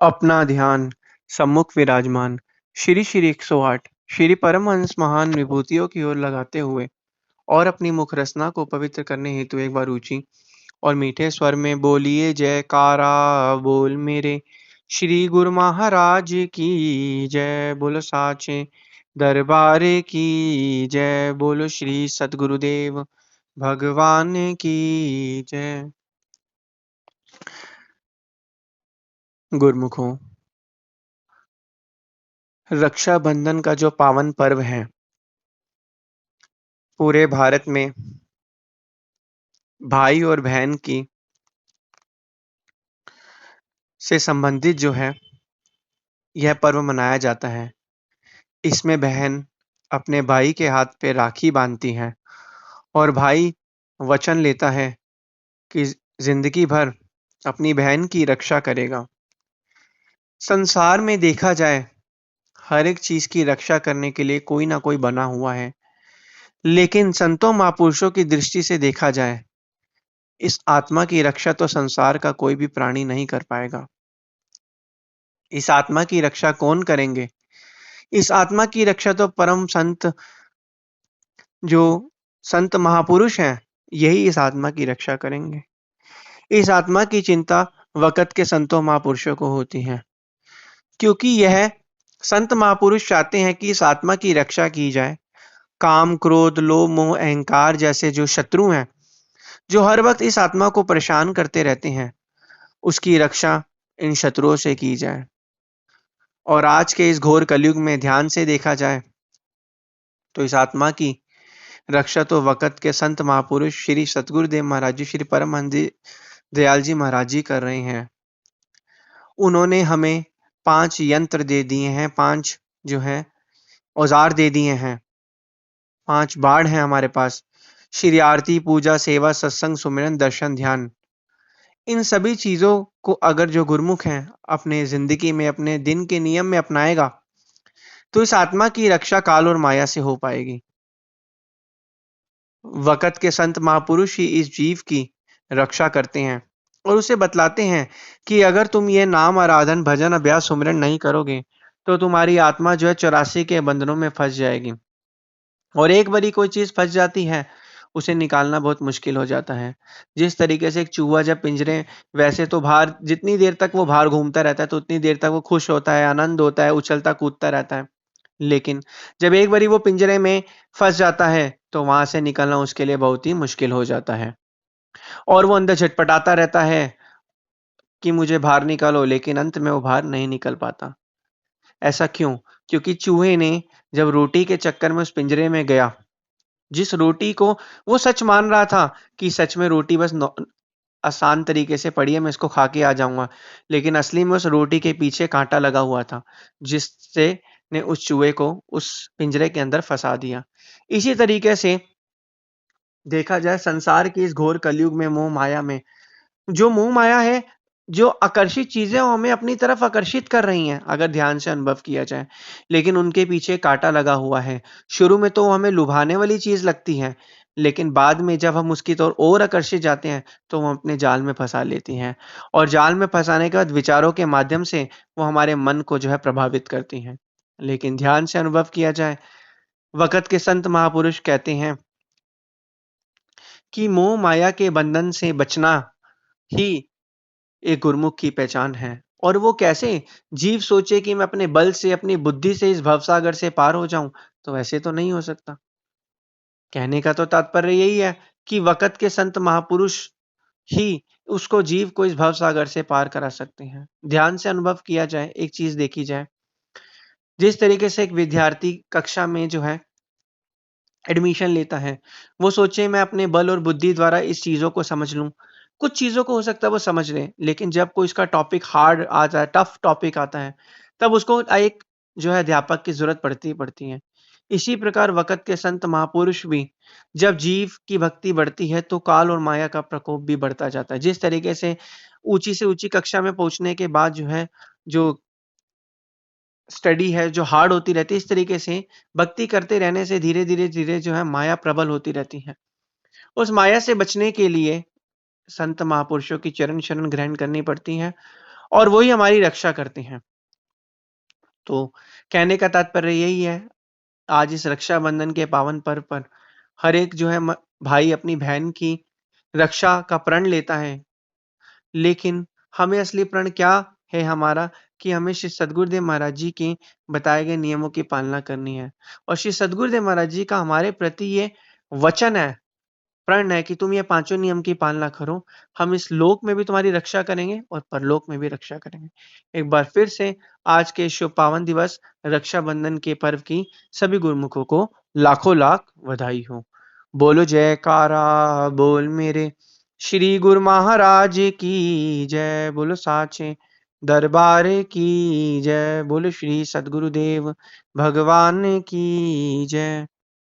अपना ध्यान सम्मुख विराजमान श्री श्री 108 श्री परमहंस महान विभूतियों की ओर लगाते हुए और अपनी मुख रसना को पवित्र करने हेतु एक बार ऊंची और मीठे स्वर में बोलिए जयकारा बोल मेरे श्री गुरु महाराज की जय। बोलो साचे दरबार की जय। बोलो श्री सतगुरुदेव भगवान की जय। गुरुमुखों, रक्षाबंधन का जो पावन पर्व है पूरे भारत में भाई और बहन की से संबंधित जो है यह पर्व मनाया जाता है। इसमें बहन अपने भाई के हाथ पे राखी बांधती है और भाई वचन लेता है कि जिंदगी भर अपनी बहन की रक्षा करेगा। संसार में देखा जाए हर एक चीज की रक्षा करने के लिए कोई ना कोई बना हुआ है, लेकिन संतों महापुरुषों की दृष्टि से देखा जाए इस आत्मा की रक्षा तो संसार का कोई भी प्राणी नहीं कर पाएगा। इस आत्मा की रक्षा कौन करेंगे? इस आत्मा की रक्षा तो परम संत जो संत महापुरुष हैं यही इस आत्मा की रक्षा करेंगे। इस आत्मा की चिंता वक़्त के संतों महापुरुषों को होती है, क्योंकि यह संत महापुरुष चाहते हैं कि इस आत्मा की रक्षा की जाए। काम, क्रोध, लोभ, मोह, अहंकार जैसे जो शत्रु हैं, जो हर वक्त इस आत्मा को परेशान करते रहते हैं, उसकी रक्षा इन शत्रुओं से की जाए। और आज के इस घोर कलयुग में ध्यान से देखा जाए तो इस आत्मा की रक्षा तो वक़्त के संत महापुरुष श्री सतगुरुदेव महाराज जी, श्री परमहंस दयाल जी महाराज जी कर रहे हैं। उन्होंने हमें 5 यंत्र दे दिए हैं, 5 जो है औजार दे दिए हैं, 5 बाण हैं हमारे पास। श्री आरती, पूजा, सेवा, सत्संग, सुमिरन, दर्शन, ध्यान। इन सभी चीज़ों को अगर जो गुरुमुख हैं अपने ज़िंदगी में, अपने दिन के नियम में अपनाएगा, तो इस आत्मा की रक्षा काल और माया से हो पाएगी। वक़्त के संत महापुरुष ही इस जीव की रक्षा करते हैं और उसे बतलाते हैं कि अगर तुम ये नाम, आराधन, भजन, अभ्यास, सुमिरन नहीं करोगे, तो तुम्हारी आत्मा जो है 84 के बंधनों में फँस जाएगी। और एक बारी कोई चीज़ फँस जाती है, उसे निकालना बहुत मुश्किल हो जाता है। जिस तरीके से एक चूहा जब पिंजरे वैसे तो बाहर जितनी देर तक वो बाहर घूमता रहता है, तो उतनी देर तक वो खुश होता है, आनंद होता है, उछलता-कूदता रहता है। लेकिन जब एक बारी वो पिंजरे में फँस जाता है, तो वहाँ से निकलना उसके लिए बहुत ही मुश्किल हो जाता है। और वो अंदर झटपटाता रहता है कि मुझे बाहर निकालो, लेकिन अंत में वो बाहर नहीं निकल पाता। ऐसा क्यों? क्योंकि चूहे ने जब रोटी के चक्कर में उस पिंजरे में गया, जिस रोटी को वो सच मान रहा था कि सच में रोटी बस आसान तरीके से पड़ी है, मैं इसको खा के आ जाऊँगा। लेकिन असली में उस रोटी के पीछे काँटा लगा हुआ था, जिससे ने उस चूहे को उस पिंजरे के अंदर फँसा दिया। इसी तरीके से देखा जाए संसार की इस घोर कलयुग में, मोह माया में, जो मोह माया है, जो आकर्षित चीज़ें वो हमें अपनी तरफ आकर्षित कर रही हैं, अगर ध्यान से अनुभव किया जाए, लेकिन उनके पीछे काँटा लगा हुआ है। शुरू में तो वो हमें लुभाने वाली चीज़ लगती है, लेकिन बाद में जब हम उसकी तरफ और आकर्षित जाते हैं, तो वो अपने जाल में फँसा लेती हैं और जाल में फँसाने के बाद विचारों के माध्यम से वो हमारे मन को जो है प्रभावित करती हैं। लेकिन ध्यान से अनुभव किया जाए, वक़्त के संत महापुरुष कहते हैं कि मोह माया के बंधन से बचना ही एक गुरुमुख की पहचान है। और वो कैसे? जीव सोचे कि मैं अपने बल से, अपनी बुद्धि से इस भवसागर से पार हो जाऊं, तो ऐसे तो नहीं हो सकता। कहने का तो तात्पर्य यही है कि वक़्त के संत महापुरुष ही उसको, जीव को, इस भवसागर से पार करा सकते हैं। ध्यान से अनुभव किया जाए, एक चीज देखी जाए, जिस तरीके से एक विद्यार्थी कक्षा में जो है एडमिशन लेता है, वो सोचे मैं अपने बल और बुद्धि द्वारा इस चीज़ों को समझ लूँ। कुछ चीज़ों को हो सकता है वो समझ ले, लेकिन जब कोई इसका टॉपिक हार्ड आता है, टफ टॉपिक आता है, तब उसको एक जो है अध्यापक की ज़रूरत पड़ती ही पड़ती है। इसी प्रकार वक़्त के संत महापुरुष भी, जब जीव की भक्ति बढ़ती है, तो काल और माया का प्रकोप भी बढ़ता जाता है। जिस तरीके से ऊँची से ऊँची कक्षा में पहुँचने के बाद जो है, जो स्टडी है जो हार्ड होती रहती है, इस तरीके से भक्ति करते रहने से धीरे-धीरे जो है माया प्रबल होती रहती है। उस माया से बचने के लिए संत महापुरुषों की चरण शरण ग्रहण करनी पड़ती है और वो ही हमारी रक्षा करते हैं। तो कहने का तात्पर्य यही है, आज इस रक्षाबंधन के पावन पर्व पर हर एक जो है भाई अपनी बहन की रक्षा का प्रण लेता है। लेकिन हमें असली प्रण क्या है हमारा, कि हमें श्री सद्गुरुदेव महाराज जी के बताए गए नियमों की पालना करनी है। और श्री सद्गुरुदेव महाराज जी का हमारे प्रति ये वचन है, प्रण है कि तुम ये पांचों नियम की पालना करो, हम इस लोक में भी तुम्हारी रक्षा करेंगे और परलोक में भी रक्षा करेंगे। एक बार फिर से आज के शुभ पावन दिवस रक्षाबंधन के पर्व की सभी गुरुमुखों को लाखों लाख बधाई हो। बोलो जयकारा बोल मेरे श्री गुरु महाराज की जय। बोलो साचे दरबार की जय। बोलो श्री सद्गुरुदेव भगवान की जय।